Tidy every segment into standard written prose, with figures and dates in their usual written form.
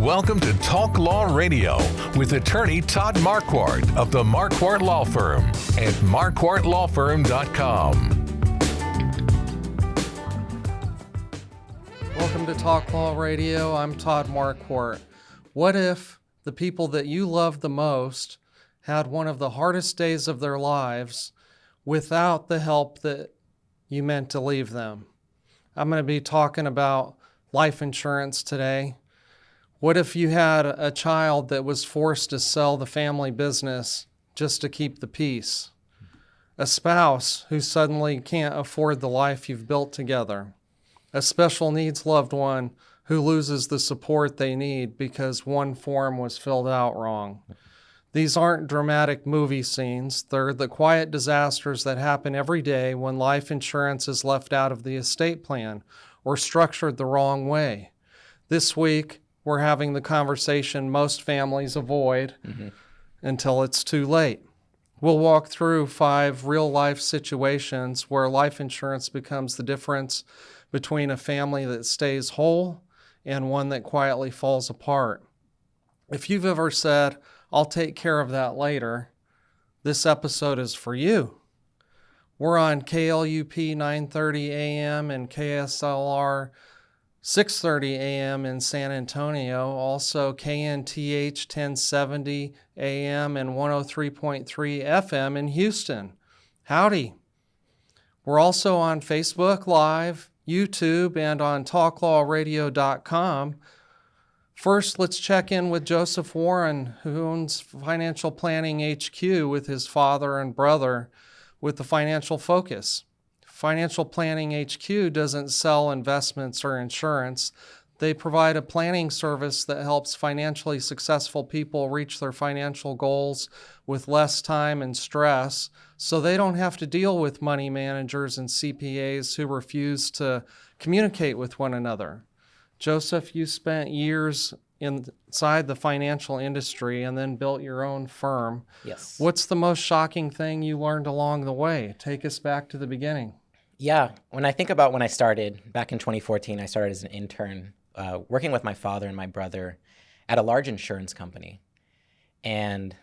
Welcome to Talk Law Radio with attorney Todd Marquardt of the Marquardt Law Firm at marquardtlawfirm.com. Welcome to Talk Law Radio. I'm Todd Marquardt. What if the people that you love the most had one of the hardest days of their lives without the help that you meant to leave them? I'm going to be talking about life insurance today. What if you had a child that was forced to sell the family business just to keep the peace? A spouse who suddenly can't afford the life you've built together? A special needs loved one who loses the support they need because one form was filled out wrong? These aren't dramatic movie scenes. They're the quiet disasters that happen every day when life insurance is left out of the estate plan or structured the wrong way. This week, we're having the conversation most families avoid until it's too late. We'll walk through 5 real-life situations where life insurance becomes the difference between a family that stays whole and one that quietly falls apart. If you've ever said, "I'll take care of that later," this episode is for you. We're on KLUP 930 AM and KSLR 630 AM in San Antonio, also KNTH 1070 AM and 103.3 FM in Houston. Howdy. We're also on Facebook Live, YouTube, and on talklawradio.com. First, let's check in with Joseph Warren, who owns Financial Planning HQ with his father and brother with the Financial Focus. Financial Planning HQ doesn't sell investments or insurance. They provide a planning service that helps financially successful people reach their financial goals with less time and stress, so they don't have to deal with money managers and CPAs who refuse to communicate with one another. Joseph, you spent years inside the financial industry and then built your own firm. Yes. What's the most shocking thing you learned along the way? Take us back to the beginning. Yeah. When I think about when I started back in 2014, I started as an intern working with my father and my brother at a large insurance company. And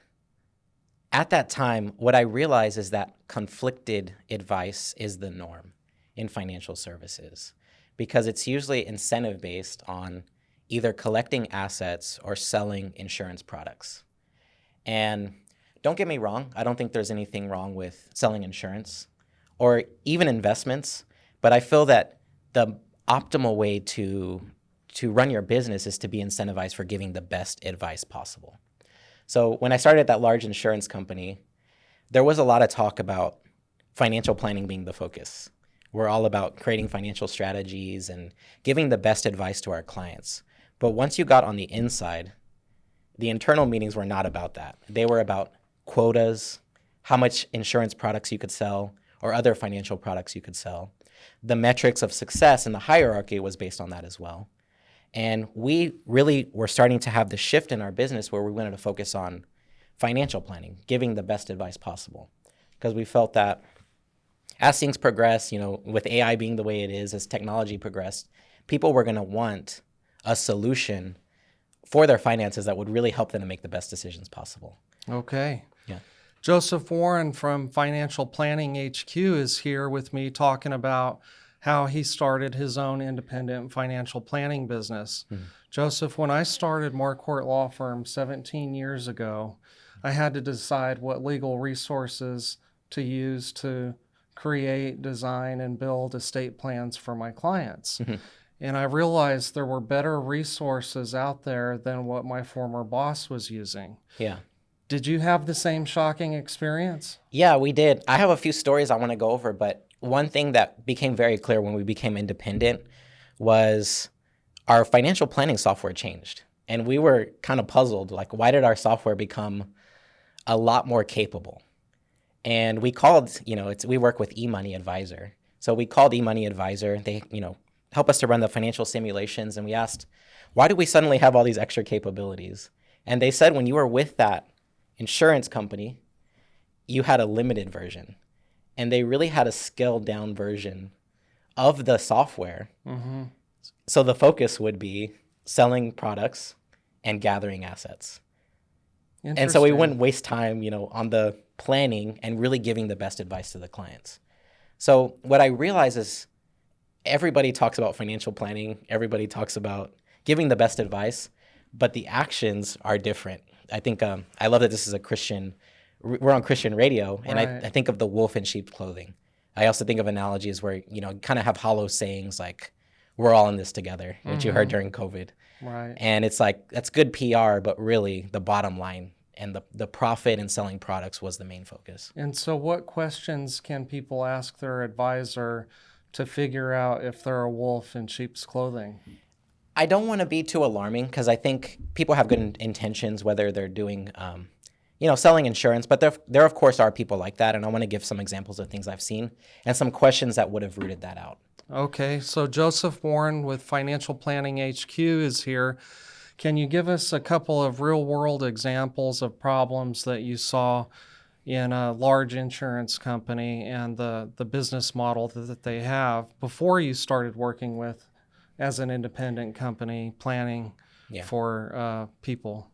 at that time, what I realized is that conflicted advice is the norm in financial services because it's usually incentive-based on either collecting assets or selling insurance products. And don't get me wrong, I don't think there's anything wrong with selling insurance or even investments, but I feel that the optimal way to run your business is to be incentivized for giving the best advice possible. So when I started at that large insurance company, there was a lot of talk about financial planning being the focus. We're all about creating financial strategies and giving the best advice to our clients. But once you got on the inside, the internal meetings were not about that. They were about quotas, how much insurance products you could sell, or other financial products you could sell. The metrics of success and the hierarchy was based on that as well. And we really were starting to have the shift in our business where we wanted to focus on financial planning, giving the best advice possible. Because we felt that as things progress, with AI being the way it is, as technology progressed, people were going to want a solution for their finances that would really help them to make the best decisions possible. Okay. Yeah. Joseph Warren from Financial Planning HQ is here with me talking about how he started his own independent financial planning business. Joseph, when I started Marquardt Law Firm 17 years ago, I had to decide what legal resources to use to create, design, and build estate plans for my clients. And I realized there were better resources out there than what my former boss was using. Yeah. Did you have the same shocking experience? Yeah, we did. I have a few stories I want to go over, but one thing that became very clear when we became independent was our financial planning software changed. And we were kind of puzzled, like, why did our software become a lot more capable? And we called, we work with eMoney Advisor. So we called eMoney Advisor. They, help us to run the financial simulations. And we asked, why do we suddenly have all these extra capabilities? And they said, when you were with that insurance company, you had a limited version. And they really had a scaled down version of the software. So the focus would be selling products and gathering assets. And so we wouldn't waste time, on the planning and really giving the best advice to the clients. So what I realize is everybody talks about financial planning. Everybody talks about giving the best advice, but the actions are different. I think I love that this is we're on Christian radio, and Right. I think of the wolf in sheep's clothing. I also think of analogies where, kind of have hollow sayings like, we're all in this together, which you heard during COVID. Right. And it's like, that's good PR, but really the bottom line and the profit and selling products was the main focus. And so what questions can people ask their advisor to figure out if they're a wolf in sheep's clothing? I don't want to be too alarming because I think people have good intentions, whether they're doing, selling insurance, but there of course are people like that. And I want to give some examples of things I've seen and some questions that would have rooted that out. Okay, so Joseph Warren with Financial Planning HQ is here. Can you give us a couple of real-world examples of problems that you saw in a large insurance company and the business model that they have before you started working with as an independent company planning for people?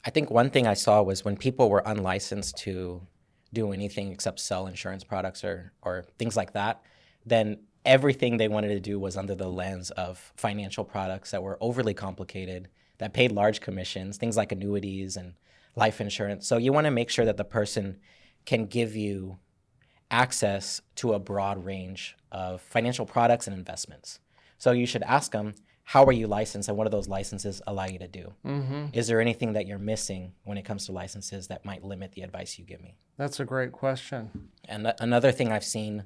I think one thing I saw was when people were unlicensed to do anything except sell insurance products or things like that, then everything they wanted to do was under the lens of financial products that were overly complicated, that paid large commissions, things like annuities and life insurance. So you want to make sure that the person can give you access to a broad range of financial products and investments. So you should ask them, how are you licensed and what do those licenses allow you to do? Mm-hmm. Is there anything that you're missing when it comes to licenses that might limit the advice you give me? That's a great question. And another thing I've seen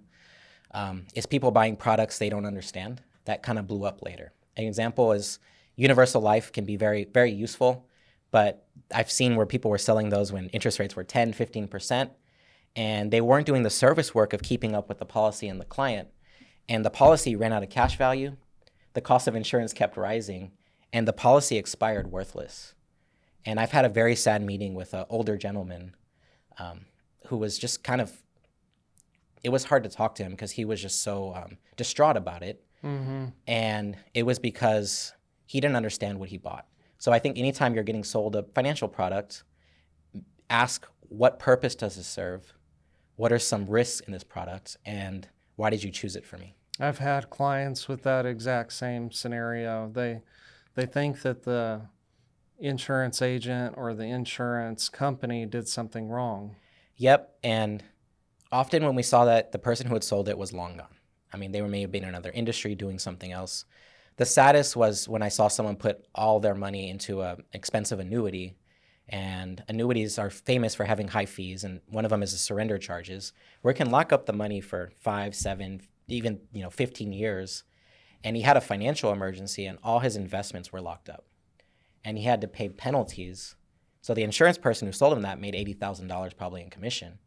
is people buying products they don't understand that kind of blew up later. An example is universal life can be very, very useful, but I've seen where people were selling those when interest rates were 10, 15%, and they weren't doing the service work of keeping up with the policy and the client. And the policy ran out of cash value, the cost of insurance kept rising, and the policy expired worthless. And I've had a very sad meeting with an older gentleman who was just kind of, it was hard to talk to him because he was just so distraught about it. Mm-hmm. And it was because he didn't understand what he bought. So I think anytime you're getting sold a financial product, ask what purpose does this serve? What are some risks in this product? And why did you choose it for me? I've had clients with that exact same scenario. They think that the insurance agent or the insurance company did something wrong. Yep, and often when we saw that, the person who had sold it was long gone. I mean, they may have been in another industry doing something else. The saddest was when I saw someone put all their money into an expensive annuity, and annuities are famous for having high fees, and one of them is the surrender charges, where it can lock up the money for 5, 7, even 15 years. And he had a financial emergency, and all his investments were locked up, and he had to pay penalties. So the insurance person who sold him that made $80,000 probably in commission.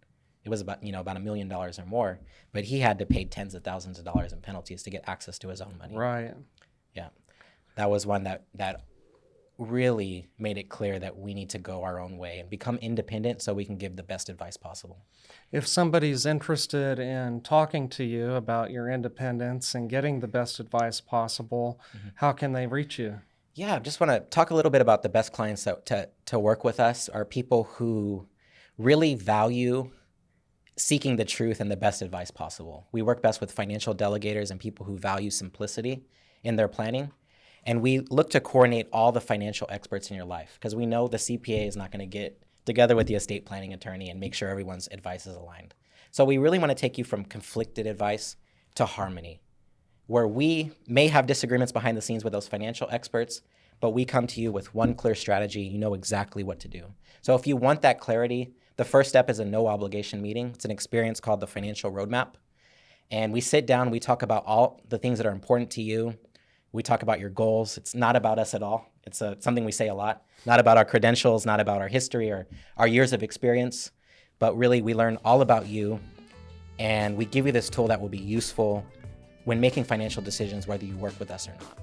It was about $1 million or more, but he had to pay tens of thousands of dollars in penalties to get access to his own money. Right. Yeah, that was one that really made it clear that we need to go our own way and become independent so we can give the best advice possible. If somebody's interested in talking to you about your independence and getting the best advice possible, how can they reach you? Yeah, I just want to talk a little bit about the best clients to work with us are people who really value seeking the truth and the best advice possible. We work best with financial delegators and people who value simplicity in their planning. And we look to coordinate all the financial experts in your life because we know the CPA is not going to get together with the estate planning attorney and make sure everyone's advice is aligned. So we really want to take you from conflicted advice to harmony, where we may have disagreements behind the scenes with those financial experts, but we come to you with one clear strategy. You know exactly what to do. So if you want that clarity, the first step is a no obligation meeting. It's an experience called the Financial Roadmap. And we sit down, we talk about all the things that are important to you. We talk about your goals. It's not about us at all. It's something we say a lot. Not about our credentials, not about our history or our years of experience, but really we learn all about you, and we give you this tool that will be useful when making financial decisions, whether you work with us or not.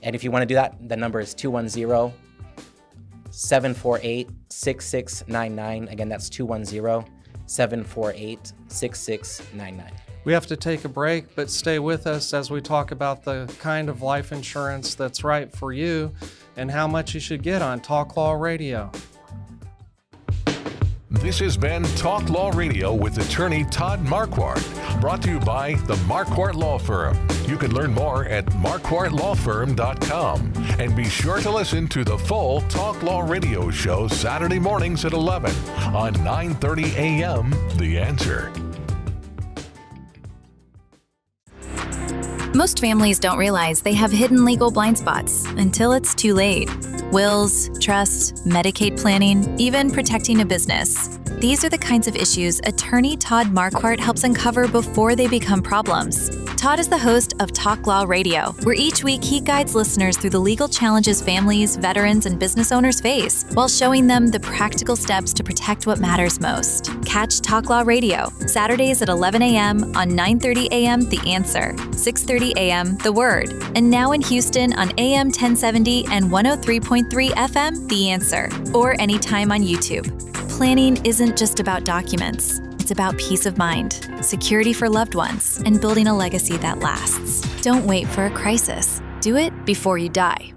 And if you want to do that, the number is 210-748-6699. Again, that's 210-748-6699. We have to take a break, but stay with us as we talk about the kind of life insurance that's right for you and how much you should get on Talk Law Radio. This has been Talk Law Radio with attorney Todd Marquardt, brought to you by the Marquardt Law Firm. You can learn more at marquardtlawfirm.com. And be sure to listen to the full Talk Law Radio show Saturday mornings at 11 on 9:30 a.m. The Answer. Most families don't realize they have hidden legal blind spots until it's too late. Wills, trusts, Medicaid planning, even protecting a business. These are the kinds of issues attorney Todd Marquardt helps uncover before they become problems. Todd is the host of Talk Law Radio, where each week he guides listeners through the legal challenges families, veterans, and business owners face, while showing them the practical steps to protect what matters most. Catch Talk Law Radio, Saturdays at 11 a.m. on 9:30 a.m. The Answer, 6:30 a.m. The Word, and now in Houston on AM 1070 and 103.3 FM The Answer, or anytime on YouTube. Planning isn't just about documents. It's about peace of mind, security for loved ones, and building a legacy that lasts. Don't wait for a crisis. Do it before you die.